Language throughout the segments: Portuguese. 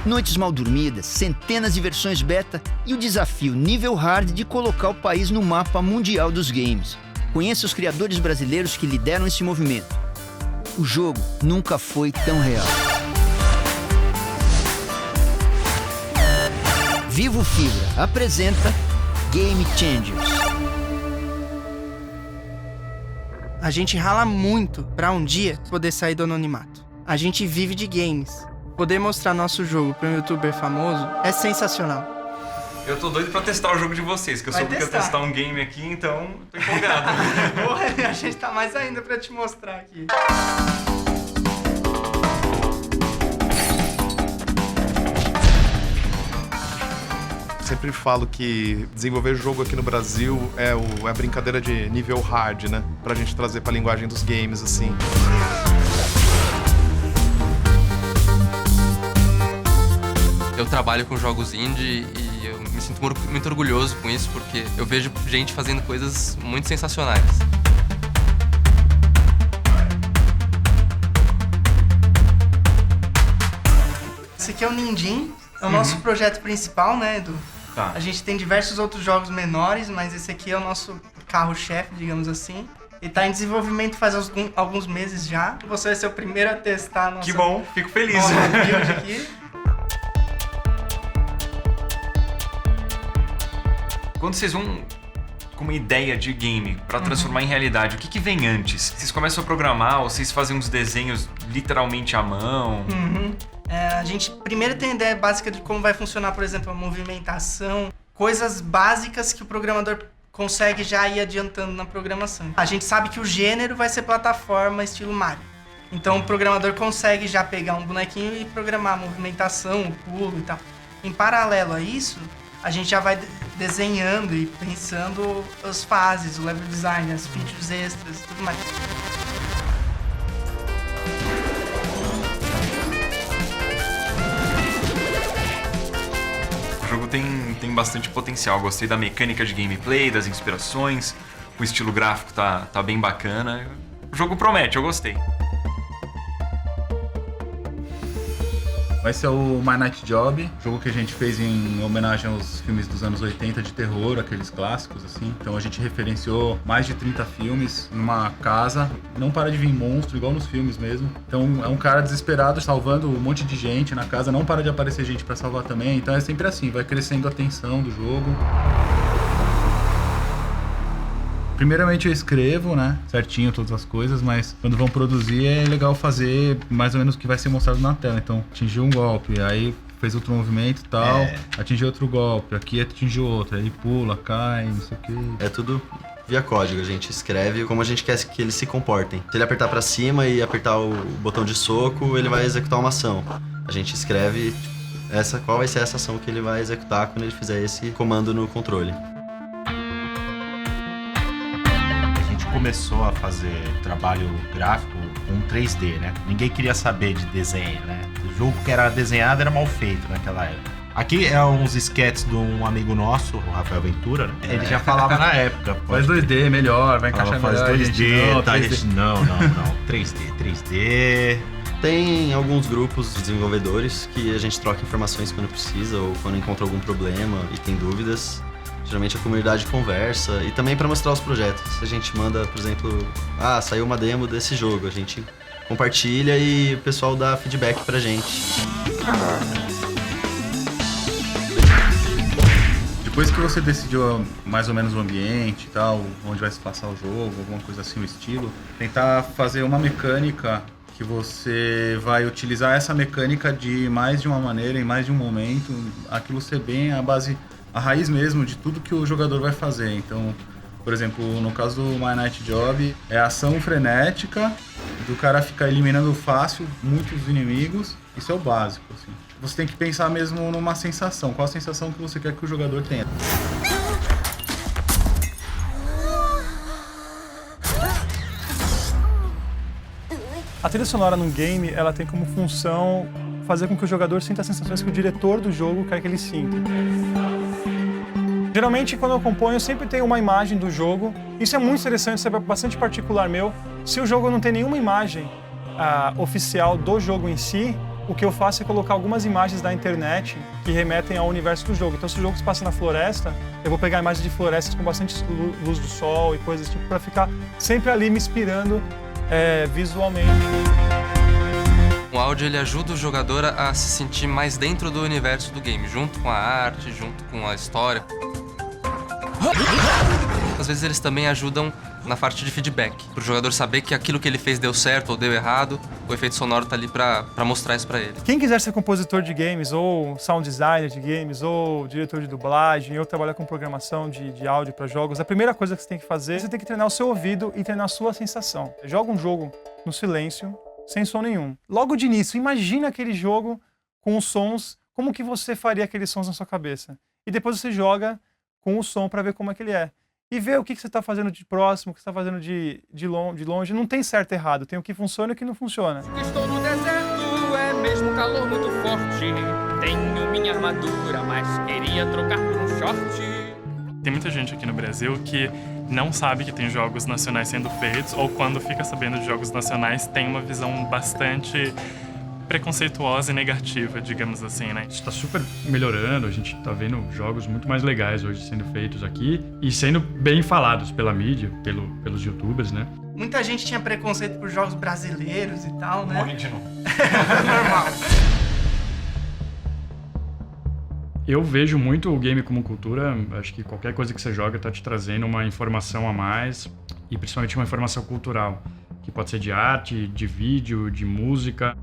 Noites mal dormidas, centenas de versões beta e o desafio nível hard de colocar o país no mapa mundial dos games. Conheça os criadores brasileiros que lideram esse movimento. O jogo nunca foi tão real. Vivo Fibra apresenta Game Changers. A gente rala muito pra um dia poder sair do anonimato. A gente vive de games. Poder mostrar nosso jogo pra um youtuber famoso é sensacional. Eu tô doido pra testar o jogo de vocês, que eu soube que ia testar um game aqui, então tô empolgado. Porra, a gente tá mais ainda pra te mostrar aqui. Sempre falo que desenvolver jogo aqui no Brasil é a brincadeira de nível hard, né? Pra gente trazer pra linguagem dos games, assim. Eu trabalho com jogos indie e eu me sinto muito orgulhoso com isso, porque eu vejo gente fazendo coisas muito sensacionais. Esse aqui é o Nindim, é o nosso projeto principal, né, Edu? Tá. A gente tem diversos outros jogos menores, mas esse aqui é o nosso carro-chefe, digamos assim. Ele tá em desenvolvimento faz alguns meses já. Você vai ser o primeiro a testar a nossa... Que bom, fico feliz. Nossa build aqui. Quando vocês vão com uma ideia de game pra transformar em realidade, o que vem antes? Vocês começam a programar ou vocês fazem uns desenhos literalmente à mão? A gente primeiro tem a ideia básica de como vai funcionar, por exemplo, a movimentação, coisas básicas que o programador consegue já ir adiantando na programação. A gente sabe que o gênero vai ser plataforma estilo Mario. Então o programador consegue já pegar um bonequinho e programar a movimentação, o pulo e tal. Em paralelo a isso, a gente já vai desenhando e pensando as fases, o level design, as features extras e tudo mais. O jogo tem bastante potencial. Gostei da mecânica de gameplay, das inspirações. O estilo gráfico tá bem bacana. O jogo promete, eu gostei. Vai ser o My Night Job, jogo que a gente fez em homenagem aos filmes dos anos 80 de terror, aqueles clássicos, assim. Então a gente referenciou mais de 30 filmes numa casa, não para de vir monstro, igual nos filmes mesmo. Então é um cara desesperado salvando um monte de gente na casa, não para de aparecer gente pra salvar também. Então é sempre assim, vai crescendo a tensão do jogo. Primeiramente eu escrevo, né, certinho todas as coisas, mas quando vão produzir é legal fazer mais ou menos o que vai ser mostrado na tela. Então, atingiu um golpe, aí fez outro movimento e tal, atingiu outro golpe, aqui atingiu outro, aí pula, cai, não sei o que. É tudo via código, a gente escreve como a gente quer que eles se comportem. Se ele apertar pra cima e apertar o botão de soco, ele vai executar uma ação. A gente escreve qual vai ser essa ação que ele vai executar quando ele fizer esse comando no controle. Começou a fazer trabalho gráfico com 3D, né? Ninguém queria saber de desenho, né? O jogo que era desenhado era mal feito naquela época. Aqui é uns sketches de um amigo nosso, o Rafael Ventura, né? Ele já falava na época. Faz 2D melhor, vai encaixar melhor. Faz 2D, tá? 3D. Não. 3D. Tem alguns grupos de desenvolvedores que a gente troca informações quando precisa ou quando encontra algum problema e tem dúvidas. Geralmente a comunidade conversa e também para mostrar os projetos. A gente manda, por exemplo, saiu uma demo desse jogo, a gente compartilha e o pessoal dá feedback pra gente. Depois que você decidiu mais ou menos o ambiente e tal, onde vai se passar o jogo, alguma coisa assim, o estilo, tentar fazer uma mecânica que você vai utilizar essa mecânica de mais de uma maneira, em mais de um momento, aquilo ser bem a raiz mesmo de tudo que o jogador vai fazer. Então, por exemplo, no caso do My Night Job, é ação frenética, do cara ficar eliminando fácil muitos inimigos. Isso é o básico, assim. Você tem que pensar mesmo numa sensação. Qual a sensação que você quer que o jogador tenha? A trilha sonora num game, ela tem como função fazer com que o jogador sinta as sensações que o diretor do jogo quer que ele sinta. Geralmente, quando eu componho, eu sempre tenho uma imagem do jogo. Isso é muito interessante, isso é bastante particular meu. Se o jogo não tem nenhuma imagem oficial do jogo em si, o que eu faço é colocar algumas imagens da internet que remetem ao universo do jogo. Então, se o jogo se passa na floresta, eu vou pegar imagens de florestas com bastante luz do sol e coisas tipo, para ficar sempre ali me inspirando visualmente. O áudio ele ajuda o jogador a se sentir mais dentro do universo do game, junto com a arte, junto com a história. Às vezes eles também ajudam na parte de feedback, para o jogador saber que aquilo que ele fez deu certo ou deu errado, o efeito sonoro tá ali para mostrar isso para ele. Quem quiser ser compositor de games, ou sound designer de games, ou diretor de dublagem, ou trabalhar com programação de áudio para jogos, a primeira coisa que você tem que fazer, você tem que treinar o seu ouvido e treinar a sua sensação. Joga um jogo no silêncio, sem som nenhum. Logo de início, imagina aquele jogo com os sons, como que você faria aqueles sons na sua cabeça. E depois você joga com o som para ver como é que ele é. E ver o que você está fazendo de próximo, o que você está fazendo de longe. Não tem certo e errado, tem o que funciona e o que não funciona. Estou no deserto, é mesmo um calor muito forte. Tenho minha armadura, mas queria trocar por um short. Tem muita gente aqui no Brasil que não sabe que tem jogos nacionais sendo feitos, ou quando fica sabendo de jogos nacionais tem uma visão bastante preconceituosa e negativa, digamos assim, né? Está super melhorando, a gente está vendo jogos muito mais legais hoje sendo feitos aqui e sendo bem falados pela mídia, pelos youtubers, né? Muita gente tinha preconceito por jogos brasileiros e tal, né? Morre de novo. Normal. Eu vejo muito o game como cultura, acho que qualquer coisa que você joga está te trazendo uma informação a mais e principalmente uma informação cultural, que pode ser de arte, de vídeo, de música.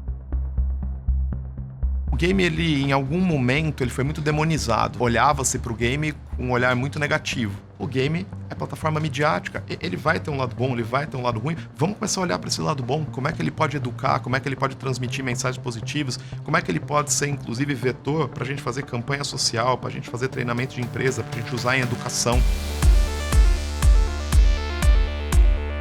O game, ele, em algum momento, ele foi muito demonizado. Olhava-se pro game com um olhar muito negativo. O game é plataforma midiática. Ele vai ter um lado bom, ele vai ter um lado ruim. Vamos começar a olhar para esse lado bom. Como é que ele pode educar, como é que ele pode transmitir mensagens positivas, como é que ele pode ser, inclusive, vetor para a gente fazer campanha social, para a gente fazer treinamento de empresa, para a gente usar em educação.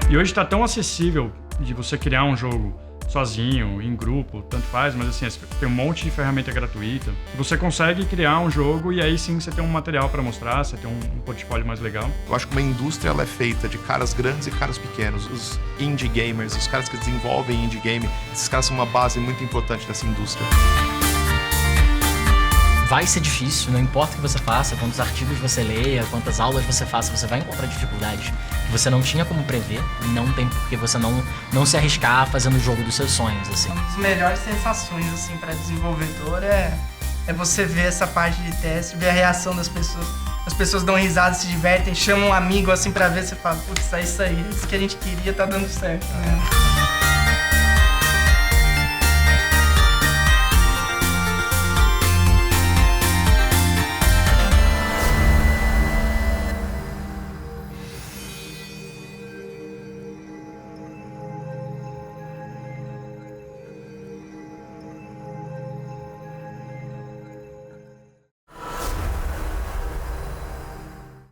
E hoje está tão acessível de você criar um jogo sozinho, em grupo, tanto faz, mas assim, tem um monte de ferramenta gratuita. Você consegue criar um jogo e aí sim você tem um material para mostrar, você tem um portfólio mais legal. Eu acho que uma indústria ela é feita de caras grandes e caras pequenos. Os indie gamers, os caras que desenvolvem indie game, esses caras são uma base muito importante dessa indústria. Vai ser difícil, não importa o que você faça, quantos artigos você leia, quantas aulas você faça, você vai encontrar dificuldades que você não tinha como prever, não tem por que você não se arriscar fazendo o jogo dos seus sonhos, assim. Uma das melhores sensações, assim, para desenvolvedor é você ver essa parte de teste, ver a reação das pessoas. As pessoas dão risada, se divertem, chamam um amigo, assim, pra ver, você fala, putz, é isso aí, isso que a gente queria, tá dando certo, né?